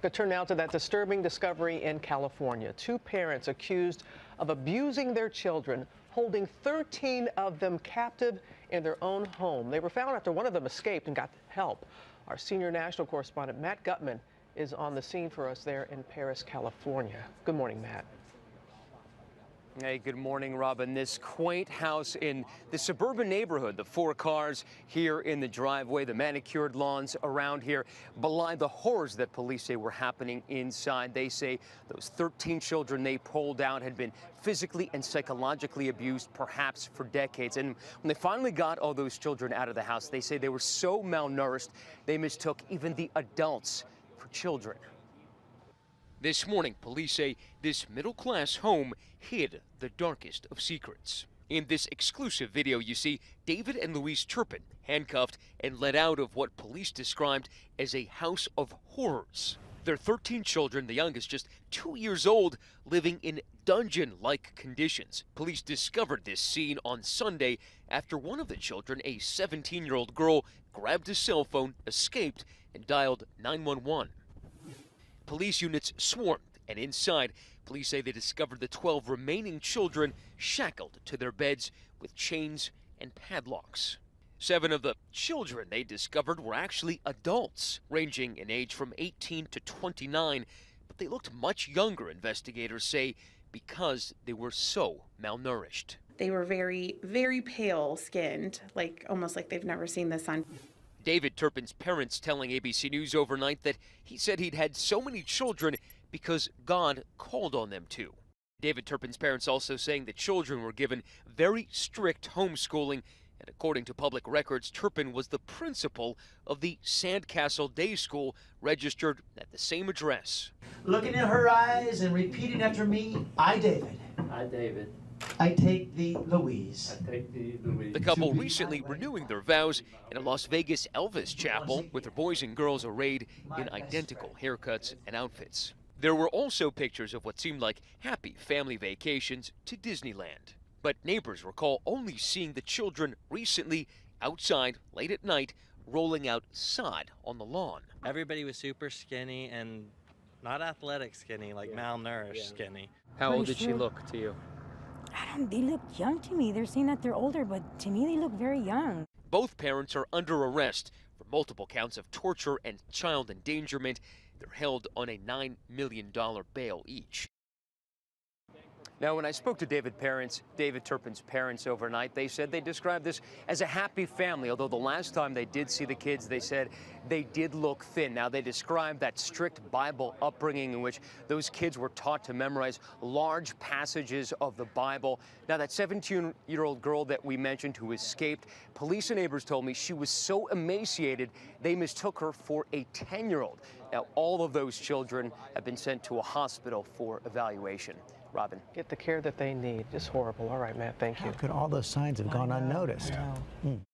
Could turn now to that disturbing discovery in California. Two parents accused of abusing their children, holding 13 of them captive in their own home. They were found after one of them escaped and got help. Our senior national correspondent, Matt Gutman, is on the scene for us there in Perris, California. Good morning, Matt. Hey, good morning, Robin. This quaint house in the suburban neighborhood, the four cars here in the driveway, the manicured lawns around here belie the horrors that police say were happening inside. They say those 13 children they pulled out had been physically and psychologically abused, perhaps for decades. And when they finally got all those children out of the house, they say they were so malnourished, they mistook even the adults for children. This morning, police say this middle-class home hid the darkest of secrets. In this exclusive video, you see David and Louise Turpin handcuffed and led out of what police described as a house of horrors. Their 13 children, the youngest just 2 years old, living in dungeon-like conditions. Police discovered this scene on Sunday after one of the children, a 17-year-old girl, grabbed a cell phone, escaped, and dialed 911. Police units swarmed, and inside, police say they discovered the 12 remaining children shackled to their beds with chains and padlocks. 7 of the children they discovered were actually adults, ranging in age from 18 to 29, but they looked much younger, investigators say, because they were so malnourished. They were very, very pale skinned, almost like they've never seen the sun. David Turpin's parents telling ABC News overnight that he said he'd had so many children because God called on them to. David Turpin's parents also saying the children were given very strict homeschooling, and according to public records, Turpin was the principal of the Sandcastle Day School, registered at the same address. Looking in her eyes and repeating after me, I, David. I, David. I take thee, Louise. I take thee, Louise. The couple recently renewing their vows in a Las Vegas Elvis chapel with their boys and girls arrayed in identical haircuts and outfits. There were also pictures of what seemed like happy family vacations to Disneyland. But neighbors recall only seeing the children recently outside late at night rolling out sod on the lawn. Everybody was super skinny and not athletic skinny, malnourished skinny. How old did she look to you? They look young to me. They're saying that they're older, but to me they look very young. Both parents are under arrest for multiple counts of torture and child endangerment. They're held on a $9 million bail each. Now, when I spoke to David Turpin's parents overnight, they said they described this as a happy family, although the last time they did see the kids, they said they did look thin. Now, they described that strict Bible upbringing in which those kids were taught to memorize large passages of the Bible. Now, that 17-year-old girl that we mentioned who escaped, police and neighbors told me she was so emaciated, they mistook her for a 10-year-old. Now, all of those children have been sent to a hospital for evaluation. Robin. Get the care that they need. Just horrible. All right, Matt, thank you. How could all those signs have gone unnoticed?